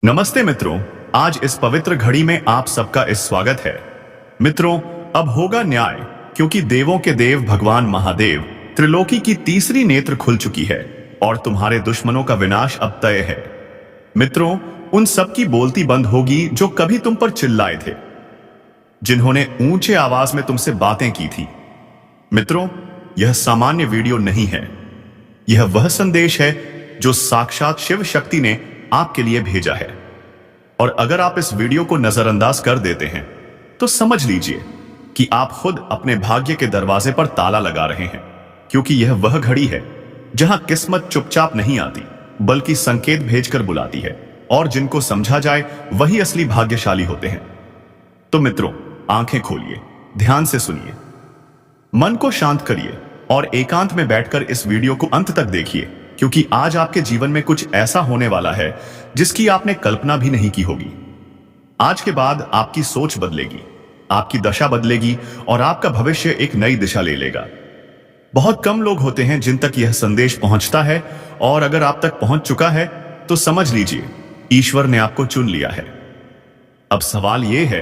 नमस्ते मित्रों, आज इस पवित्र घड़ी में आप सबका इस स्वागत है। मित्रों, अब होगा न्याय, क्योंकि देवों के देव भगवान महादेव त्रिलोकी की तीसरी नेत्र खुल चुकी है और तुम्हारे दुश्मनों का विनाश अब तय है। मित्रों, उन सब की बोलती बंद होगी जो कभी तुम पर चिल्लाए थे, जिन्होंने ऊंचे आवाज में तुमसे बातें की थी। मित्रों, यह सामान्य वीडियो नहीं है, यह वह संदेश है जो साक्षात शिव शक्ति ने आपके लिए भेजा है। और अगर आप इस वीडियो को नजरअंदाज कर देते हैं तो समझ लीजिए कि आप खुद अपने भाग्य के दरवाजे पर ताला लगा रहे हैं, क्योंकि यह वह घड़ी है जहां किस्मत चुपचाप नहीं आती बल्कि संकेत भेजकर बुलाती है, और जिनको समझा जाए वही असली भाग्यशाली होते हैं। तो मित्रों, आंखें खोलिए, ध्यान से सुनिए, मन को शांत करिए और एकांत में बैठकर इस वीडियो को अंत तक देखिए, क्योंकि आज आपके जीवन में कुछ ऐसा होने वाला है जिसकी आपने कल्पना भी नहीं की होगी। आज के बाद आपकी सोच बदलेगी, आपकी दशा बदलेगी और आपका भविष्य एक नई दिशा ले लेगा। बहुत कम लोग होते हैं जिन तक यह संदेश पहुंचता है, और अगर आप तक पहुंच चुका है तो समझ लीजिए ईश्वर ने आपको चुन लिया है। अब सवाल यह है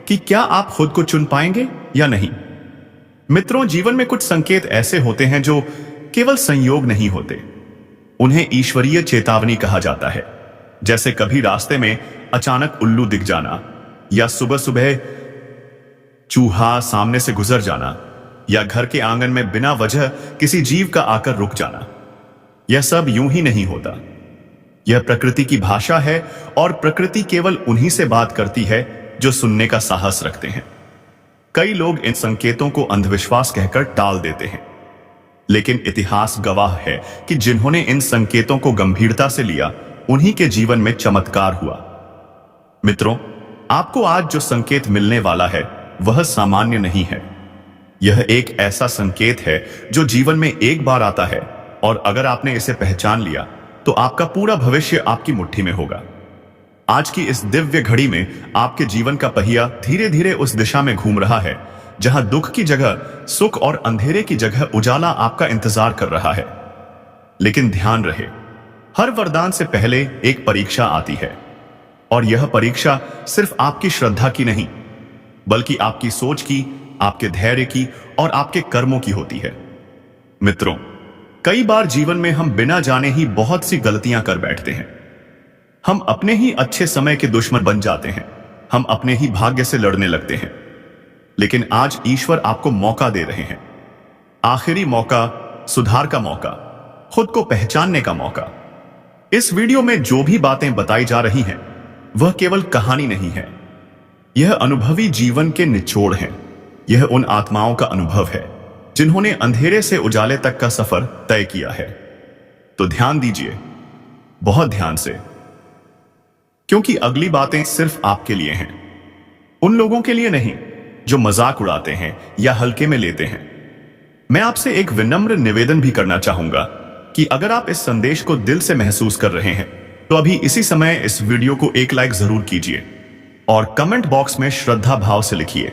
कि क्या आप खुद को चुन पाएंगे या नहीं। मित्रों, जीवन में कुछ संकेत ऐसे होते हैं जो केवल संयोग नहीं होते, उन्हें ईश्वरीय चेतावनी कहा जाता है। जैसे कभी रास्ते में अचानक उल्लू दिख जाना, या सुबह सुबह चूहा सामने से गुजर जाना, या घर के आंगन में बिना वजह किसी जीव का आकर रुक जाना। यह सब यूं ही नहीं होता, यह प्रकृति की भाषा है, और प्रकृति केवल उन्हीं से बात करती है जो सुनने का साहस रखते हैं। कई लोग इन संकेतों को अंधविश्वास कहकर टाल देते हैं, लेकिन इतिहास गवाह है कि जिन्होंने इन संकेतों को गंभीरता से लिया, उन्हीं के जीवन में चमत्कार हुआ। मित्रों, आपको आज जो संकेत मिलने वाला है वह सामान्य नहीं है। यह एक ऐसा संकेत है जो जीवन में एक बार आता है, और अगर आपने इसे पहचान लिया तो आपका पूरा भविष्य आपकी मुट्ठी में होगा। आज की इस दिव्य घड़ी में आपके जीवन का पहिया धीरे धीरे उस दिशा में घूम रहा है जहां दुख की जगह सुख और अंधेरे की जगह उजाला आपका इंतजार कर रहा है। लेकिन ध्यान रहे, हर वरदान से पहले एक परीक्षा आती है, और यह परीक्षा सिर्फ आपकी श्रद्धा की नहीं, बल्कि आपकी सोच की, आपके धैर्य की और आपके कर्मों की होती है। मित्रों, कई बार जीवन में हम बिना जाने ही बहुत सी गलतियां कर बैठते हैं। हम अपने ही अच्छे समय के दुश्मन बन जाते हैं, हम अपने ही भाग्य से लड़ने लगते हैं। लेकिन आज ईश्वर आपको मौका दे रहे हैं, आखिरी मौका, सुधार का मौका, खुद को पहचानने का मौका। इस वीडियो में जो भी बातें बताई जा रही हैं वह केवल कहानी नहीं है, यह अनुभवी जीवन के निचोड़ हैं। यह उन आत्माओं का अनुभव है जिन्होंने अंधेरे से उजाले तक का सफर तय किया है। तो ध्यान दीजिए, बहुत ध्यान से, क्योंकि अगली बातें सिर्फ आपके लिए हैं, उन लोगों के लिए नहीं जो मजाक उड़ाते हैं या हल्के में लेते हैं। मैं आपसे एक विनम्र निवेदन भी करना चाहूंगा कि अगर आप इस संदेश को दिल से महसूस कर रहे हैं तो अभी इसी समय इस वीडियो को एक लाइक जरूर कीजिए और कमेंट बॉक्स में श्रद्धा भाव से लिखिए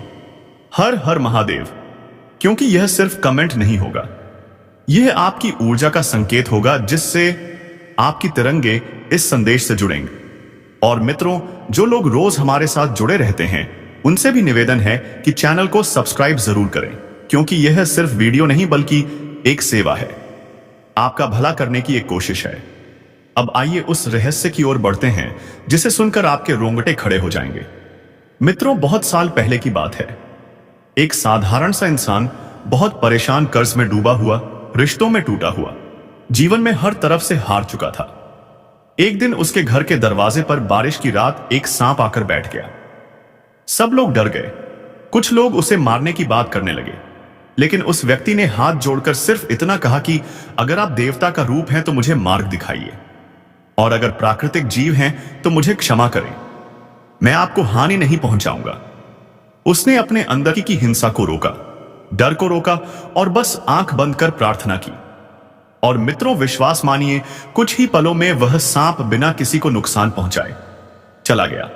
हर हर महादेव, क्योंकि यह सिर्फ कमेंट नहीं होगा, यह आपकी ऊर्जा का संकेत होगा जिससे आपकी तिरंगे इस संदेश से जुड़ेंगे। और मित्रों, जो लोग रोज हमारे साथ जुड़े रहते हैं उनसे भी निवेदन है कि चैनल को सब्सक्राइब जरूर करें, क्योंकि यह सिर्फ वीडियो नहीं बल्कि एक सेवा है, आपका भला करने की एक कोशिश है। अब आइए उस रहस्य की ओर बढ़ते हैं जिसे सुनकर आपके रोंगटे खड़े हो जाएंगे। मित्रों, बहुत साल पहले की बात है। एक साधारण सा इंसान बहुत परेशान, कर्ज में डूबा हुआ, रिश्तों में टूटा हुआ, जीवन में हर तरफ से हार चुका था। एक दिन उसके घर के दरवाजे पर बारिश की रात एक सांप आकर बैठ गया। सब लोग डर गए, कुछ लोग उसे मारने की बात करने लगे, लेकिन उस व्यक्ति ने हाथ जोड़कर सिर्फ इतना कहा कि अगर आप देवता का रूप हैं तो मुझे मार्ग दिखाइए, और अगर प्राकृतिक जीव हैं तो मुझे क्षमा करें, मैं आपको हानि नहीं पहुंचाऊंगा। उसने अपने अंदर की हिंसा को रोका, डर को रोका, और बस आंख बंद कर प्रार्थना की। और मित्रों, विश्वास मानिए, कुछ ही पलों में वह सांप बिना किसी को नुकसान पहुंचाए चला गया।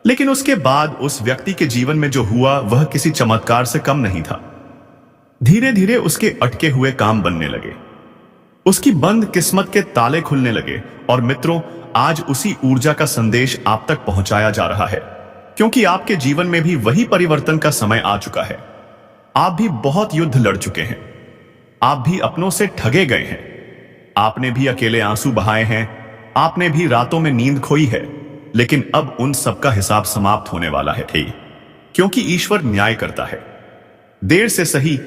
लेकिन उसके बाद उस व्यक्ति के जीवन में जो हुआ वह किसी चमत्कार से कम नहीं था। धीरे धीरे उसके अटके हुए काम बनने लगे, उसकी बंद किस्मत के ताले खुलने लगे। और मित्रों, आज उसी ऊर्जा का संदेश आप तक पहुंचाया जा रहा है, क्योंकि आपके जीवन में भी वही परिवर्तन का समय आ चुका है। आप भी बहुत युद्ध लड़ चुके हैं, आप भी अपनों से ठगे गए हैं, आपने भी अकेले आंसू बहाए हैं, आपने भी रातों में नींद खोई है। लेकिन अब उन सबका हिसाब समाप्त होने वाला है, क्योंकि ईश्वर न्याय करता है। देर से सही,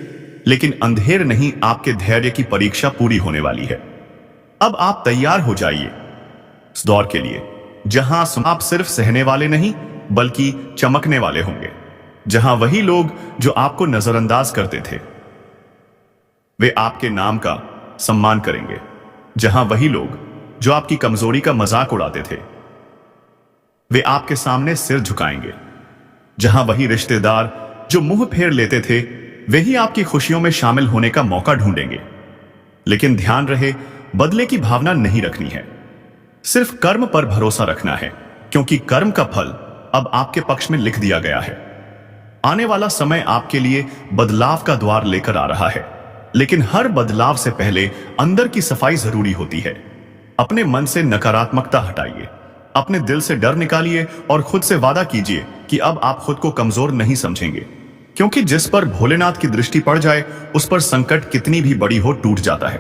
लेकिन अंधेर नहीं, आपके धैर्य की परीक्षा पूरी होने वाली है। अब आप तैयार हो जाइए इस दौर के लिए, जहां आप सिर्फ सहने वाले नहीं बल्कि चमकने वाले होंगे। जहां वही लोग जो आपको नजरअंदाज करते थे, वे आपके नाम का सम्मान करेंगे। जहां वही लोग जो आपकी कमजोरी का मजाक उड़ाते थे, वे आपके सामने सिर झुकाएंगे। जहां वही रिश्तेदार जो मुंह फेर लेते थे, वे ही आपकी खुशियों में शामिल होने का मौका ढूंढेंगे। लेकिन ध्यान रहे, बदले की भावना नहीं रखनी है, सिर्फ कर्म पर भरोसा रखना है, क्योंकि कर्म का फल अब आपके पक्ष में लिख दिया गया है। आने वाला समय आपके लिए बदलाव का द्वार लेकर आ रहा है, लेकिन हर बदलाव से पहले अंदर की सफाई जरूरी होती है। अपने मन से नकारात्मकता हटाइए, अपने दिल से डर निकालिए और खुद से वादा कीजिए कि अब आप खुद को कमजोर नहीं समझेंगे, क्योंकि जिस पर भोलेनाथ की दृष्टि पड़ जाए, उस पर संकट कितनी भी बड़ी हो टूट जाता है।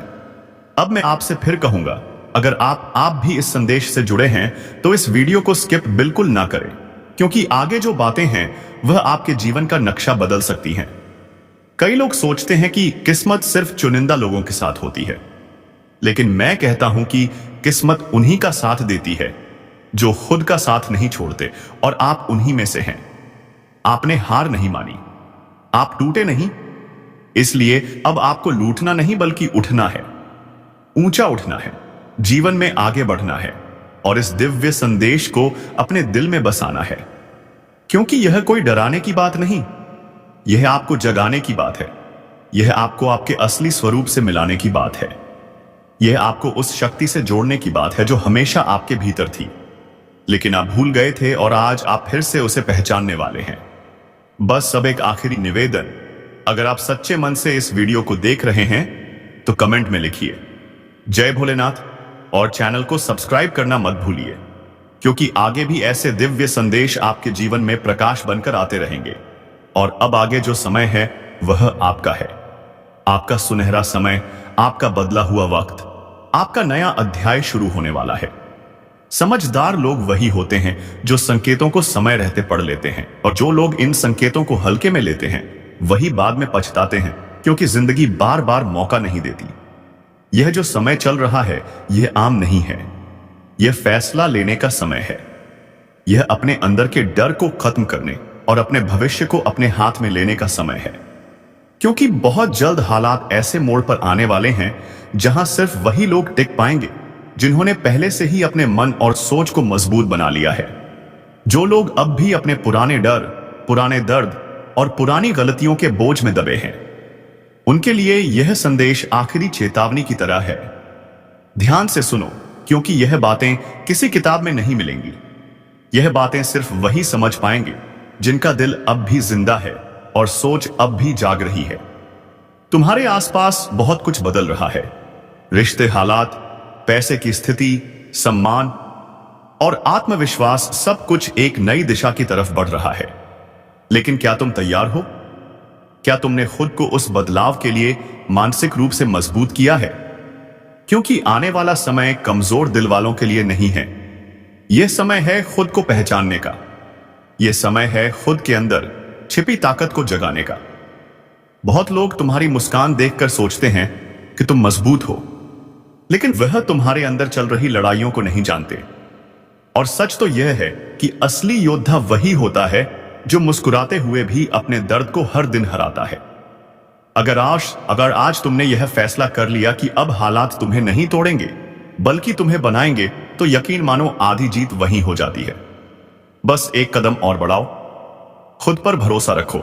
अब मैं आपसे फिर कहूंगा, अगर आप भी इस संदेश से जुड़े हैं तो इस वीडियो को स्किप बिल्कुल ना करें, क्योंकि आगे जो बातें हैं वह आपके जीवन का नक्शा बदल सकती हैं। कई लोग सोचते हैं कि किस्मत सिर्फ चुनिंदा लोगों के साथ होती है, लेकिन मैं कहता हूं कि किस्मत उन्हीं का साथ देती है जो खुद का साथ नहीं छोड़ते, और आप उन्हीं में से हैं। आपने हार नहीं मानी, आप टूटे नहीं, इसलिए अब आपको लूटना नहीं बल्कि उठना है, ऊंचा उठना है, जीवन में आगे बढ़ना है और इस दिव्य संदेश को अपने दिल में बसाना है। क्योंकि यह कोई डराने की बात नहीं, यह आपको जगाने की बात है, यह आपको आपके असली स्वरूप से मिलाने की बात है, यह आपको उस शक्ति से जोड़ने की बात है जो हमेशा आपके भीतर थी, लेकिन आप भूल गए थे और आज आप फिर से उसे पहचानने वाले हैं। बस अब एक आखिरी निवेदन, अगर आप सच्चे मन से इस वीडियो को देख रहे हैं तो कमेंट में लिखिए जय भोलेनाथ और चैनल को सब्सक्राइब करना मत भूलिए, क्योंकि आगे भी ऐसे दिव्य संदेश आपके जीवन में प्रकाश बनकर आते रहेंगे। और अब आगे जो समय है वह आपका है, आपका सुनहरा समय, आपका बदला हुआ वक्त, आपका नया अध्याय शुरू होने वाला है। समझदार लोग वही होते हैं जो संकेतों को समय रहते पढ़ लेते हैं, और जो लोग इन संकेतों को हल्के में लेते हैं वही बाद में पछताते हैं, क्योंकि जिंदगी बार बार मौका नहीं देती। यह जो समय चल रहा है यह आम नहीं है, यह फैसला लेने का समय है। यह अपने अंदर के डर को खत्म करने और अपने भविष्य को अपने हाथ में लेने का समय है, क्योंकि बहुत जल्द हालात ऐसे मोड़ पर आने वाले हैं जहां सिर्फ वही लोग टिक पाएंगे जिन्होंने पहले से ही अपने मन और सोच को मजबूत बना लिया है। जो लोग अब भी अपने पुराने डर, पुराने दर्द और पुरानी गलतियों के बोझ में दबे हैं, उनके लिए यह संदेश आखिरी चेतावनी की तरह है। ध्यान से सुनो, क्योंकि यह बातें किसी किताब में नहीं मिलेंगी। यह बातें सिर्फ वही समझ पाएंगे जिनका दिल अब भी जिंदा है और सोच अब भी जाग रही है। तुम्हारे आसपास बहुत कुछ बदल रहा है, रिश्ते, हालात, पैसे की स्थिति, सम्मान और आत्मविश्वास, सब कुछ एक नई दिशा की तरफ बढ़ रहा है। लेकिन क्या तुम तैयार हो? क्या तुमने खुद को उस बदलाव के लिए मानसिक रूप से मजबूत किया है? क्योंकि आने वाला समय कमजोर दिल वालों के लिए नहीं है। यह समय है खुद को पहचानने का, यह समय है खुद के अंदर छिपी ताकत को जगाने का। बहुत लोग तुम्हारी मुस्कान देखकर सोचते हैं कि तुम मजबूत हो, लेकिन वह तुम्हारे अंदर चल रही लड़ाइयों को नहीं जानते। और सच तो यह है कि असली योद्धा वही होता है जो मुस्कुराते हुए भी अपने दर्द को हर दिन हराता है। अगर आज तुमने यह फैसला कर लिया कि अब हालात तुम्हें नहीं तोड़ेंगे बल्कि तुम्हें बनाएंगे, तो यकीन मानो आधी जीत वहीं हो जाती है। बस एक कदम और बढ़ाओ, खुद पर भरोसा रखो,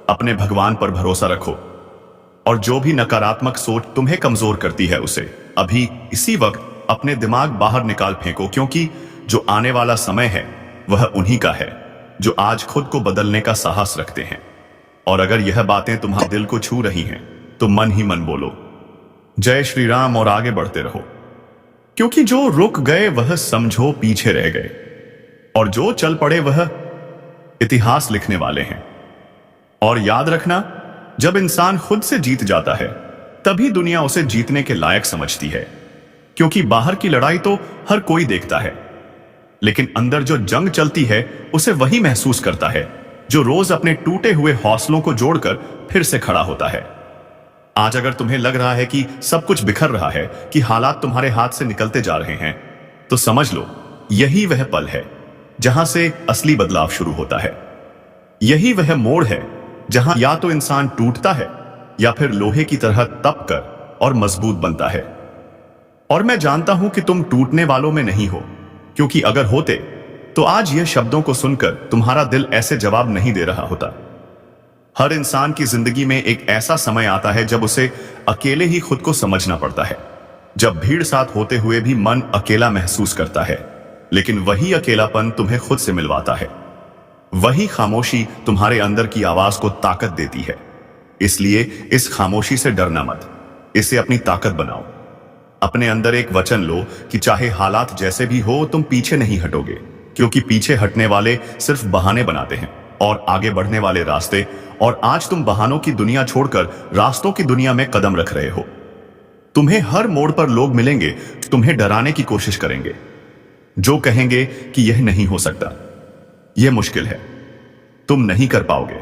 अपने भगवान पर भरोसा रखो, और जो भी नकारात्मक सोच तुम्हें कमजोर करती है उसे अभी इसी वक्त अपने दिमाग बाहर निकाल फेंको, क्योंकि जो आने वाला समय है वह उन्हीं का है जो आज खुद को बदलने का साहस रखते हैं। और अगर यह बातें तुम्हारे दिल को छू रही हैं तो मन ही मन बोलो जय श्री राम और आगे बढ़ते रहो, क्योंकि जो रुक गए वह समझो पीछे रह गए, और जो चल पड़े वह इतिहास लिखने वाले हैं। और याद रखना, जब इंसान खुद से जीत जाता है तभी दुनिया उसे जीतने के लायक समझती है, क्योंकि बाहर की लड़ाई तो हर कोई देखता है, लेकिन अंदर जो जंग चलती है उसे वही महसूस करता है जो रोज अपने टूटे हुए हौसलों को जोड़कर फिर से खड़ा होता है। आज अगर तुम्हें लग रहा है कि सब कुछ बिखर रहा है, कि हालात तुम्हारे हाथ से निकलते जा रहे हैं, तो समझ लो यही वह पल है जहां से असली बदलाव शुरू होता है। यही वह मोड़ है जहां या तो इंसान टूटता है या फिर लोहे की तरह तप कर और मजबूत बनता है। और मैं जानता हूं कि तुम टूटने वालों में नहीं हो, क्योंकि अगर होते तो आज यह शब्दों को सुनकर तुम्हारा दिल ऐसे जवाब नहीं दे रहा होता। हर इंसान की जिंदगी में एक ऐसा समय आता है जब उसे अकेले ही खुद को समझना पड़ता है, जब भीड़ साथ होते हुए भी मन अकेला महसूस करता है, लेकिन वही अकेलापन तुम्हें खुद से मिलवाता है। वही खामोशी तुम्हारे अंदर की आवाज को ताकत देती है। इसलिए इस खामोशी से डरना मत, इसे अपनी ताकत बनाओ। अपने अंदर एक वचन लो कि चाहे हालात जैसे भी हो तुम पीछे नहीं हटोगे, क्योंकि पीछे हटने वाले सिर्फ बहाने बनाते हैं और आगे बढ़ने वाले रास्ते। और आज तुम बहानों की दुनिया छोड़कर रास्तों की दुनिया में कदम रख रहे हो। तुम्हें हर मोड़ पर लोग मिलेंगे तुम्हें डराने की कोशिश करेंगे, जो कहेंगे कि यह नहीं हो सकता, यह मुश्किल है, तुम नहीं कर पाओगे।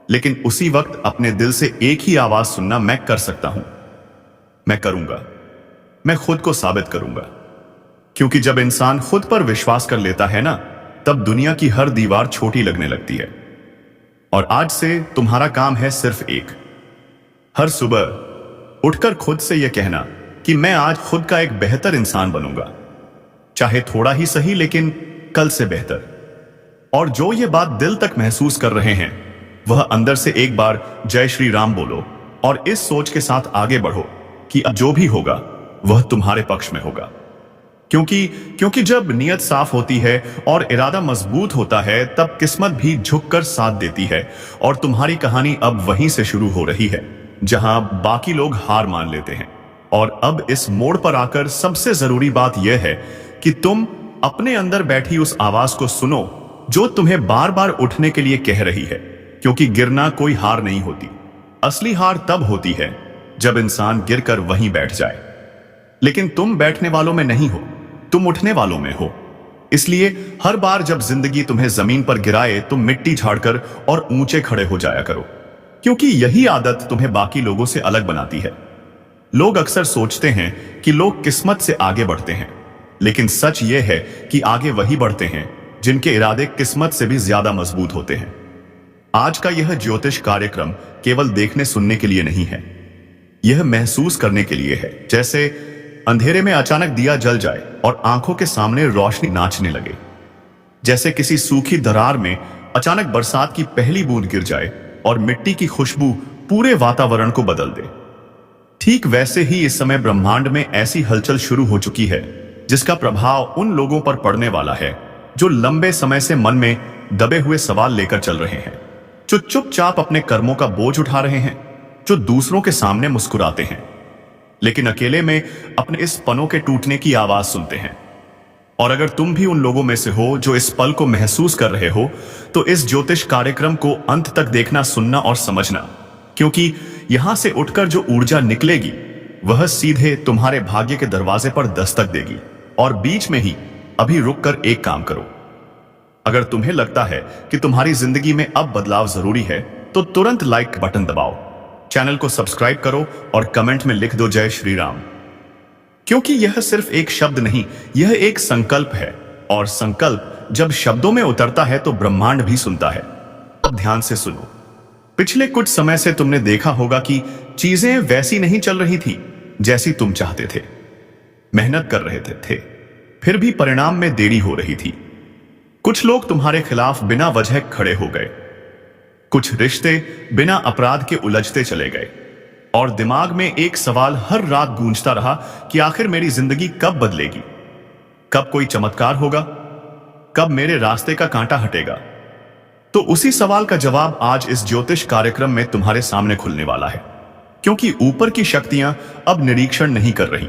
लेकिन उसी वक्त अपने दिल से एक ही आवाज सुनना, मैं कर सकता हूं, मैं करूंगा, मैं खुद को साबित करूंगा। क्योंकि जब इंसान खुद पर विश्वास कर लेता है ना, तब दुनिया की हर दीवार छोटी लगने लगती है। और आज से तुम्हारा काम है सिर्फ एक, हर सुबह उठकर खुद से यह कहना कि मैं आज खुद का एक बेहतर इंसान बनूंगा, चाहे थोड़ा ही सही, लेकिन कल से बेहतर। और जो ये बात दिल तक महसूस कर रहे हैं, वह अंदर से एक बार जय श्री राम बोलो और इस सोच के साथ आगे बढ़ो कि अब जो भी होगा वह तुम्हारे पक्ष में होगा। क्योंकि जब नीयत साफ होती है और इरादा मजबूत होता है, तब किस्मत भी झुककर साथ देती है। और तुम्हारी कहानी अब वहीं से शुरू हो रही है जहां बाकी लोग हार मान लेते हैं। और अब इस मोड़ पर आकर सबसे जरूरी बात यह है कि तुम अपने अंदर बैठी उस आवाज को सुनो जो तुम्हें बार बार उठने के लिए कह रही है। क्योंकि गिरना कोई हार नहीं होती, असली हार तब होती है जब इंसान गिरकर वहीं बैठ जाए। लेकिन तुम बैठने वालों में नहीं हो, तुम उठने वालों में हो। इसलिए हर बार जब जिंदगी तुम्हें जमीन पर गिराए, तुम मिट्टी झाड़कर और ऊंचे खड़े हो जाया करो, क्योंकि यही आदत तुम्हें बाकी लोगों से अलग बनाती है। लोग अक्सर सोचते हैं कि लोग किस्मत से आगे बढ़ते हैं, लेकिन सच यह है कि आगे वही बढ़ते हैं जिनके इरादे किस्मत से भी ज्यादा मजबूत होते हैं। आज का यह ज्योतिष कार्यक्रम केवल देखने सुनने के लिए नहीं है, यह महसूस करने के लिए है। जैसे अंधेरे में अचानक दिया जल जाए और आंखों के सामने रोशनी नाचने लगे, जैसे किसी सूखी दरार में अचानक बरसात की पहली बूंद गिर जाए और मिट्टी की खुशबू पूरे वातावरण को बदल दे। ठीक वैसे ही इस समय ब्रह्मांड में ऐसी हलचल शुरू हो चुकी है जिसका प्रभाव उन लोगों पर पड़ने वाला है जो लंबे समय से मन में दबे हुए सवाल लेकर चल रहे हैं, जो चुपचाप अपने कर्मों का बोझ उठा रहे हैं, जो दूसरों के सामने मुस्कुराते हैं लेकिन अकेले में अपने इस पनों के टूटने की आवाज सुनते हैं। और अगर तुम भी उन लोगों में से हो जो इस पल को महसूस कर रहे हो, तो इस ज्योतिष कार्यक्रम को अंत तक देखना, सुनना और समझना, क्योंकि यहां से उठकर जो ऊर्जा निकलेगी वह सीधे तुम्हारे भाग्य के दरवाजे पर दस्तक देगी। और बीच में ही अभी रुककर एक काम करो। अगर तुम्हें लगता है कि तुम्हारी जिंदगी में अब बदलाव जरूरी है, तो तुरंत लाइक बटन दबाओ, चैनल को सब्सक्राइब करो और कमेंट में लिख दो जय श्री राम। क्योंकि यह सिर्फ एक शब्द नहीं, यह एक संकल्प है, और संकल्प जब शब्दों में उतरता है तो ब्रह्मांड भी सुनता है। अब ध्यान से सुनो। पिछले कुछ समय से तुमने देखा होगा कि चीजें वैसी नहीं चल रही थी जैसी तुम चाहते थे। मेहनत कर रहे थे, फिर भी परिणाम में देरी हो रही थी। कुछ लोग तुम्हारे खिलाफ बिना वजह खड़े हो गए, कुछ रिश्ते बिना अपराध के उलझते चले गए, और दिमाग में एक सवाल हर रात गूंजता रहा कि आखिर मेरी जिंदगी कब बदलेगी, कब कोई चमत्कार होगा, कब मेरे रास्ते का कांटा हटेगा। तो उसी सवाल का जवाब आज इस ज्योतिष कार्यक्रम में तुम्हारे सामने खुलने वाला है। क्योंकि ऊपर की शक्तियां अब निरीक्षण नहीं कर रही,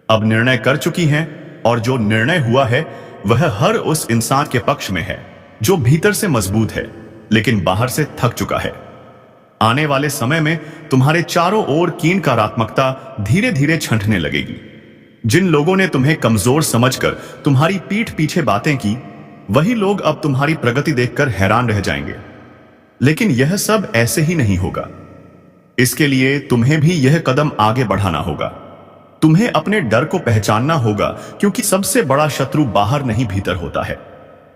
अब निर्णय कर चुकी हैं, और जो निर्णय हुआ है वह हर उस इंसान के पक्ष में है जो भीतर से मजबूत है लेकिन बाहर से थक चुका है। आने वाले समय में तुम्हारे चारों ओर कीनकारात्मकता धीरे धीरे छंटने लगेगी। जिन लोगों ने तुम्हें कमजोर समझकर तुम्हारी पीठ पीछे बातें की, वही लोग अब तुम्हारी प्रगति देखकर हैरान रह जाएंगे। लेकिन यह सब ऐसे ही नहीं होगा। इसके लिए तुम्हें भी यह कदम आगे बढ़ाना होगा। तुम्हें अपने डर को पहचानना होगा, क्योंकि सबसे बड़ा शत्रु बाहर नहीं भीतर होता है।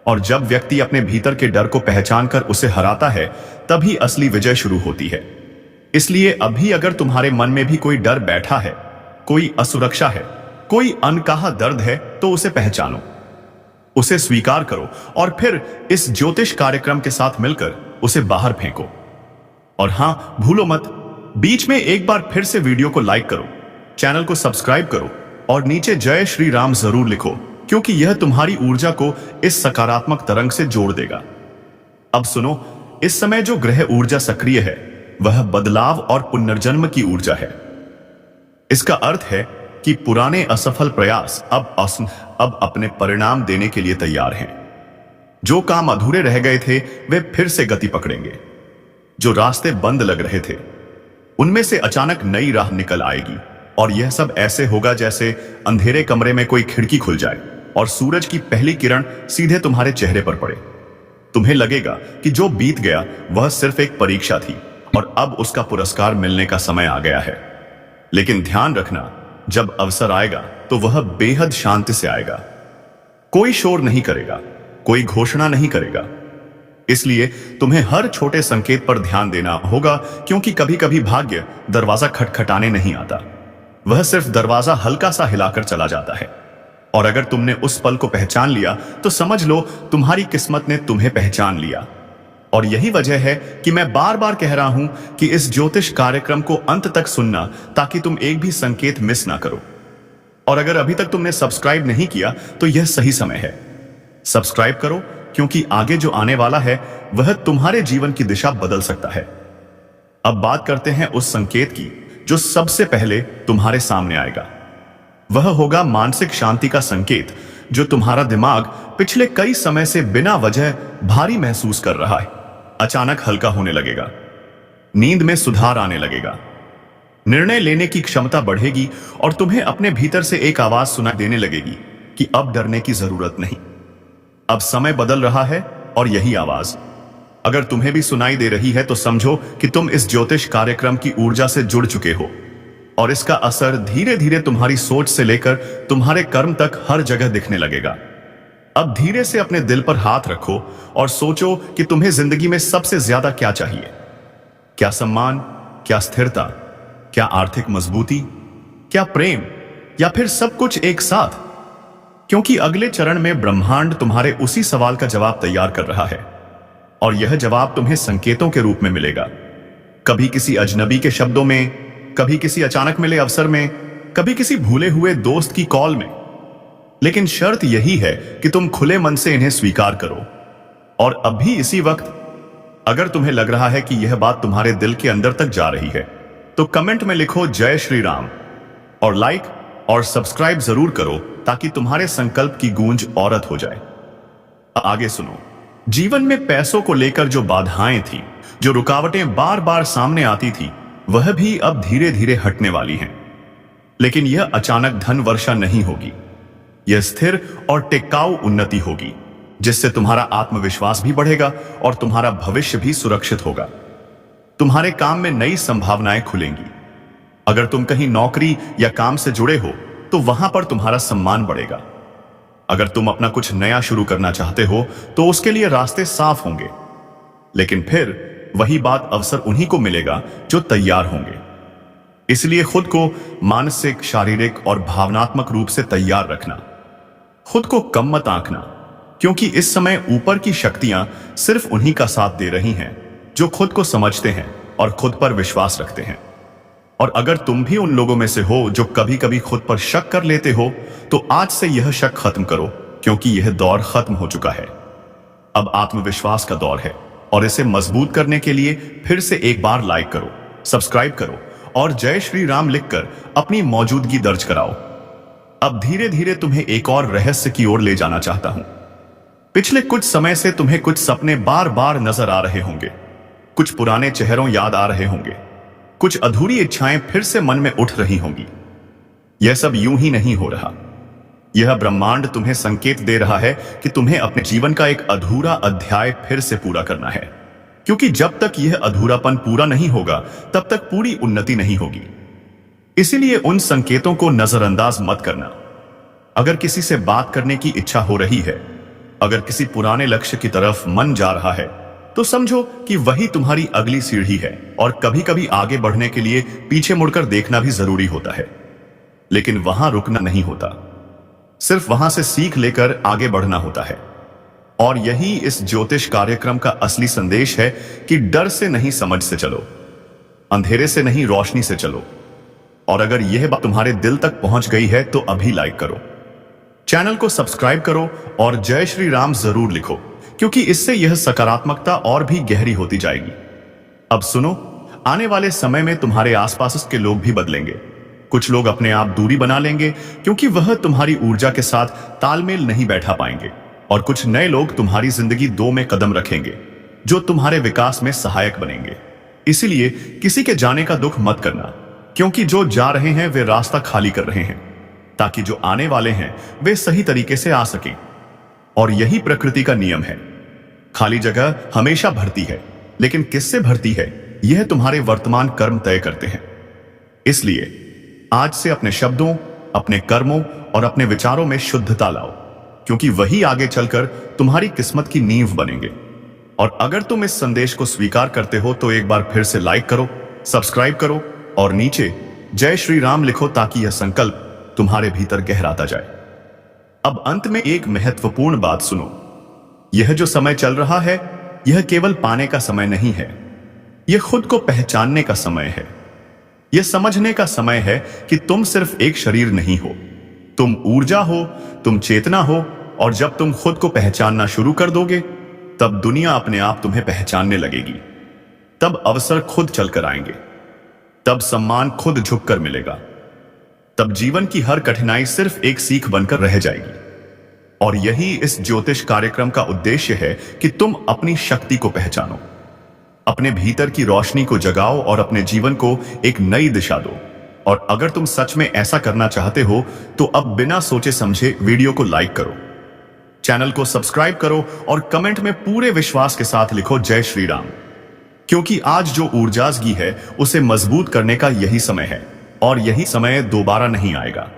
और जब व्यक्ति अपने भीतर के डर को पहचानकर उसे हराता है, तभी असली विजय शुरू होती है। इसलिए अभी अगर तुम्हारे मन में भी कोई डर बैठा है, कोई असुरक्षा है, कोई अनकहा दर्द है, तो उसे पहचानो, उसे स्वीकार करो और फिर इस ज्योतिष कार्यक्रम के साथ मिलकर उसे बाहर फेंको। और हां, भूलो मत, बीच में एक बार फिर से वीडियो को लाइक करो, चैनल को सब्सक्राइब करो और नीचे जय श्री राम जरूर लिखो, क्योंकि यह तुम्हारी ऊर्जा को इस सकारात्मक तरंग से जोड़ देगा। अब सुनो, इस समय जो ग्रह ऊर्जा सक्रिय है वह बदलाव और पुनर्जन्म की ऊर्जा है। इसका अर्थ है कि पुराने असफल प्रयास अब अपने परिणाम देने के लिए तैयार हैं। जो काम अधूरे रह गए थे वे फिर से गति पकड़ेंगे। जो रास्ते बंद लग रहे थे उनमें से अचानक नई राह निकल आएगी, और यह सब ऐसे होगा जैसे अंधेरे कमरे में कोई खिड़की खुल जाए और सूरज की पहली किरण सीधे तुम्हारे चेहरे पर पड़े। तुम्हें लगेगा कि जो बीत गया वह सिर्फ एक परीक्षा थी और अब उसका पुरस्कार मिलने का समय आ गया है। लेकिन ध्यान रखना, जब अवसर आएगा तो वह बेहद शांति से आएगा। कोई शोर नहीं करेगा, कोई घोषणा नहीं करेगा। इसलिए तुम्हें हर छोटे संकेत पर ध्यान देना होगा, क्योंकि कभी कभी भाग्य दरवाजा खटखटाने नहीं आता, वह सिर्फ दरवाजा हल्का सा हिलाकर चला जाता है। और अगर तुमने उस पल को पहचान लिया तो समझ लो तुम्हारी किस्मत ने तुम्हें पहचान लिया। और यही वजह है कि मैं बार बार कह रहा हूं कि इस ज्योतिष कार्यक्रम को अंत तक सुनना, ताकि तुम एक भी संकेत मिस ना करो। और अगर अभी तक तुमने सब्सक्राइब नहीं किया तो यह सही समय है। सब्सक्राइब करो, क्योंकि आगे जो आने वाला है वह तुम्हारे जीवन की दिशा बदल सकता है। अब बात करते हैं उस संकेत की जो सबसे पहले तुम्हारे सामने आएगा। वह होगा मानसिक शांति का संकेत, जो तुम्हारा दिमाग पिछले कई समय से बिना वजह भारी महसूस कर रहा है, अचानक हल्का होने लगेगा। नींद में सुधार आने लगेगा, निर्णय लेने की क्षमता बढ़ेगी और तुम्हें अपने भीतर से एक आवाज सुनाई देने लगेगी कि अब डरने की जरूरत नहीं, अब समय बदल रहा है। और यही आवाज अगर तुम्हें भी सुनाई दे रही है तो समझो कि तुम इस ज्योतिष कार्यक्रम की ऊर्जा से जुड़ चुके हो, और इसका असर धीरे धीरे तुम्हारी सोच से लेकर तुम्हारे कर्म तक हर जगह दिखने लगेगा। अब धीरे से अपने दिल पर हाथ रखो और सोचो कि तुम्हें जिंदगी में सबसे ज्यादा क्या चाहिए। क्या सम्मान, क्या स्थिरता, क्या आर्थिक मजबूती, क्या प्रेम, या फिर सब कुछ एक साथ? क्योंकि अगले चरण में ब्रह्मांड तुम्हारे उसी सवाल का जवाब तैयार कर रहा है, और यह जवाब तुम्हें संकेतों के रूप में मिलेगा। कभी किसी अजनबी के शब्दों में, कभी किसी अचानक मिले अवसर में, कभी किसी भूले हुए दोस्त की कॉल में। लेकिन शर्त यही है कि तुम खुले मन से इन्हें स्वीकार करो। और अभी इसी वक्त अगर तुम्हें लग रहा है कि यह बात तुम्हारे दिल के अंदर तक जा रही है, तो कमेंट में लिखो जय श्री राम, और लाइक और सब्सक्राइब जरूर करो, ताकि तुम्हारे संकल्प की गूंज औरत हो जाए। आगे सुनो, जीवन में पैसों को लेकर जो बाधाएं थी, जो रुकावटें बार बार सामने आती थी, वह भी अब धीरे धीरे हटने वाली हैं। लेकिन यह अचानक धन वर्षा नहीं होगी, यह स्थिर और टिकाऊ उन्नति होगी, जिससे तुम्हारा आत्मविश्वास भी बढ़ेगा और तुम्हारा भविष्य भी सुरक्षित होगा। तुम्हारे काम में नई संभावनाएं खुलेंगी। अगर तुम कहीं नौकरी या काम से जुड़े हो तो वहां पर तुम्हारा सम्मान बढ़ेगा। अगर तुम अपना कुछ नया शुरू करना चाहते हो तो उसके लिए रास्ते साफ होंगे। लेकिन फिर वही बात अवसर उन्हीं को मिलेगा जो तैयार होंगे। इसलिए खुद को मानसिक, शारीरिक और भावनात्मक रूप से तैयार रखना। खुद को कम मत आंकना, क्योंकि इस समय ऊपर की शक्तियां सिर्फ उन्हीं का साथ दे रही हैं जो खुद को समझते हैं और खुद पर विश्वास रखते हैं। और अगर तुम भी उन लोगों में से हो जो कभी कभी खुद पर शक कर लेते हो, तो आज से यह शक खत्म करो, क्योंकि यह दौर खत्म हो चुका है। अब आत्मविश्वास का दौर है, और इसे मजबूत करने के लिए फिर से एक बार लाइक करो, सब्सक्राइब करो और जय श्री राम लिखकर अपनी मौजूदगी दर्ज कराओ। अब धीरे धीरे तुम्हें एक और रहस्य की ओर ले जाना चाहता हूं। पिछले कुछ समय से तुम्हें कुछ सपने बार बार नजर आ रहे होंगे, कुछ पुराने चेहरों याद आ रहे होंगे, कुछ अधूरी इच्छाएं फिर से मन में उठ रही होंगी। यह सब यूं ही नहीं हो रहा। यह ब्रह्मांड तुम्हें संकेत दे रहा है कि तुम्हें अपने जीवन का एक अधूरा अध्याय फिर से पूरा करना है, क्योंकि जब तक यह अधूरापन पूरा नहीं होगा तब तक पूरी उन्नति नहीं होगी। इसीलिए उन संकेतों को नजरअंदाज मत करना। अगर किसी से बात करने की इच्छा हो रही है, अगर किसी पुराने लक्ष्य की तरफ मन जा रहा है, तो समझो कि वही तुम्हारी अगली सीढ़ी है। और कभी कभी आगे बढ़ने के लिए पीछे मुड़कर देखना भी जरूरी होता है, लेकिन वहां रुकना नहीं होता। सिर्फ वहां से सीख लेकर आगे बढ़ना होता है। और यही इस ज्योतिष कार्यक्रम का असली संदेश है कि डर से नहीं, समझ से चलो, अंधेरे से नहीं, रोशनी से चलो। और अगर यह बात तुम्हारे दिल तक पहुंच गई है तो अभी लाइक करो, चैनल को सब्सक्राइब करो और जय श्री राम जरूर लिखो, क्योंकि इससे यह सकारात्मकता और भी गहरी होती जाएगी। अब सुनो, आने वाले समय में तुम्हारे आसपास के लोग भी बदलेंगे। कुछ लोग अपने आप दूरी बना लेंगे क्योंकि वह तुम्हारी ऊर्जा के साथ तालमेल नहीं बैठा पाएंगे, और कुछ नए लोग तुम्हारी जिंदगी दो में कदम रखेंगे जो तुम्हारे विकास में सहायक बनेंगे। इसीलिए किसी के जाने का दुख मत करना, क्योंकि जो जा रहे हैं वे रास्ता खाली कर रहे हैं ताकि जो आने वाले हैं वे सही तरीके से आ सकें। और यही प्रकृति का नियम है। खाली जगह हमेशा भरती है, लेकिन किससे भरती है यह तुम्हारे वर्तमान कर्म तय करते हैं। इसलिए आज से अपने शब्दों, अपने कर्मों और अपने विचारों में शुद्धता लाओ, क्योंकि वही आगे चलकर तुम्हारी किस्मत की नींव बनेंगे। और अगर तुम इस संदेश को स्वीकार करते हो तो एक बार फिर से लाइक करो, सब्सक्राइब करो और नीचे जय श्री राम लिखो, ताकि यह संकल्प तुम्हारे भीतर गहराता जाए। अब अंत में एक महत्वपूर्ण बात सुनो। यह जो समय चल रहा है, यह केवल पाने का समय नहीं है। यह खुद को पहचानने का समय है। यह समझने का समय है कि तुम सिर्फ एक शरीर नहीं हो, तुम ऊर्जा हो, तुम चेतना हो। और जब तुम खुद को पहचानना शुरू कर दोगे, तब दुनिया अपने आप तुम्हें पहचानने लगेगी। तब अवसर खुद चलकर आएंगे, तब सम्मान खुद झुककर मिलेगा, तब जीवन की हर कठिनाई सिर्फ एक सीख बनकर रह जाएगी। और यही इस ज्योतिष कार्यक्रम का उद्देश्य है कि तुम अपनी शक्ति को पहचानो, अपने भीतर की रोशनी को जगाओ और अपने जीवन को एक नई दिशा दो। और अगर तुम सच में ऐसा करना चाहते हो तो अब बिना सोचे समझे वीडियो को लाइक करो, चैनल को सब्सक्राइब करो और कमेंट में पूरे विश्वास के साथ लिखो जय श्री राम, क्योंकि आज जो ऊर्जाजगी है उसे मजबूत करने का यही समय है, और यही समय दोबारा नहीं आएगा।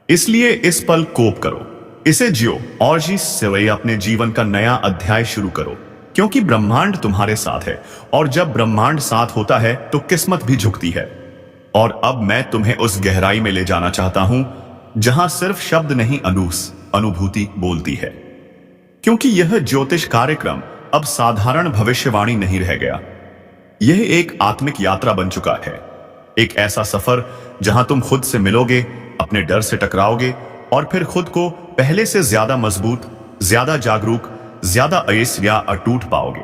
इसलिए इस पल कोप करो, इसे जियो और जी से अपने जीवन का नया अध्याय शुरू करो, क्योंकि ब्रह्मांड तुम्हारे साथ है। और जब ब्रह्मांड साथ होता है तो किस्मत भी झुकती है। और अब मैं तुम्हें उस गहराई में ले जाना चाहता हूं जहां सिर्फ शब्द नहीं, अनुभूति बोलती है। क्योंकि यह ज्योतिष कार्यक्रम अब साधारण भविष्यवाणी नहीं रह गया। यह एक आत्मिक यात्रा बन चुका है, एक ऐसा सफर जहां तुम खुद से मिलोगे, अपने डर से टकराओगे और फिर खुद को पहले से ज्यादा मजबूत, ज्यादा जागरूक, ज्यादा अयेस या अटूट पाओगे।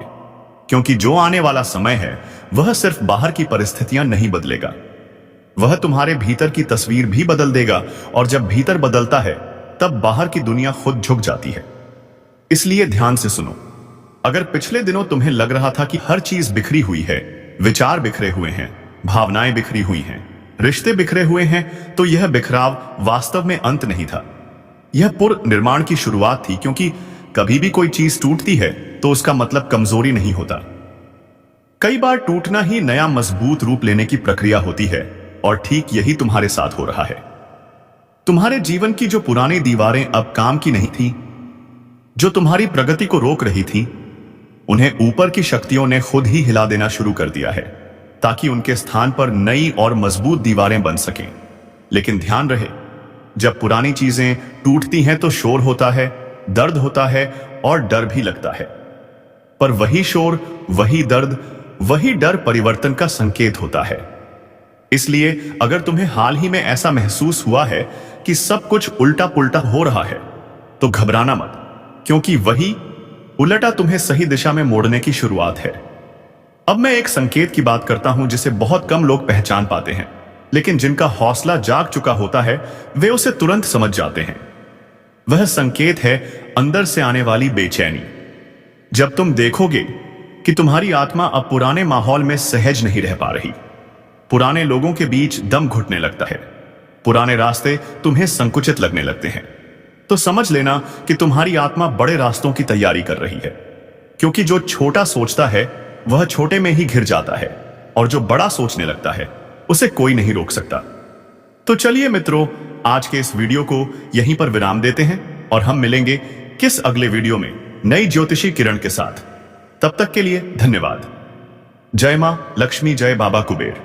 क्योंकि जो आने वाला समय है वह सिर्फ बाहर की परिस्थितियां नहीं बदलेगा, वह तुम्हारे भीतर की तस्वीर भी बदल देगा। और जब भीतर बदलता है तब बाहर की दुनिया खुद झुक जाती है। इसलिए ध्यान से सुनो। अगर पिछले दिनों तुम्हें लग रहा था कि हर चीज बिखरी हुई है, विचार बिखरे हुए हैं, भावनाएं बिखरी हुई हैं, रिश्ते बिखरे हुए हैं, तो यह बिखराव वास्तव में अंत नहीं था। यह पुनर्निर्माण की शुरुआत थी। क्योंकि कभी भी कोई चीज टूटती है तो उसका मतलब कमजोरी नहीं होता। कई बार टूटना ही नया मजबूत रूप लेने की प्रक्रिया होती है, और ठीक यही तुम्हारे साथ हो रहा है। तुम्हारे जीवन की जो पुरानी दीवारें अब काम की नहीं थी, जो तुम्हारी प्रगति को रोक रही थी, उन्हें ऊपर की शक्तियों ने खुद ही हिला देना शुरू कर दिया है, ताकि उनके स्थान पर नई और मजबूत दीवारें बन सकें। लेकिन ध्यान रहे, जब पुरानी चीजें टूटती हैं तो शोर होता है, दर्द होता है और डर भी लगता है। पर वही शोर, वही दर्द, वही डर परिवर्तन का संकेत होता है। इसलिए अगर तुम्हें हाल ही में ऐसा महसूस हुआ है कि सब कुछ उल्टा पुल्टा हो रहा है, तो घबराना मत, क्योंकि वही उलटा तुम्हें सही दिशा में मोड़ने की शुरुआत है। अब मैं एक संकेत की बात करता हूं जिसे बहुत कम लोग पहचान पाते हैं, लेकिन जिनका हौसला जाग चुका होता है वे उसे तुरंत समझ जाते हैं। वह संकेत है अंदर से आने वाली बेचैनी। जब तुम देखोगे कि तुम्हारी आत्मा अब पुराने माहौल में सहज नहीं रह पा रही, पुराने लोगों के बीच दम घुटने लगता है, पुराने रास्ते तुम्हें संकुचित लगने लगते हैं, तो समझ लेना कि तुम्हारी आत्मा बड़े रास्तों की तैयारी कर रही है। क्योंकि जो छोटा सोचता है वह छोटे में ही घिर जाता है, और जो बड़ा सोचने लगता है उसे कोई नहीं रोक सकता। तो चलिए मित्रों, आज के इस वीडियो को यहीं पर विराम देते हैं और हम मिलेंगे किस अगले वीडियो में नई ज्योतिषी किरण के साथ। तब तक के लिए धन्यवाद। जय मां लक्ष्मी, जय बाबा कुबेर।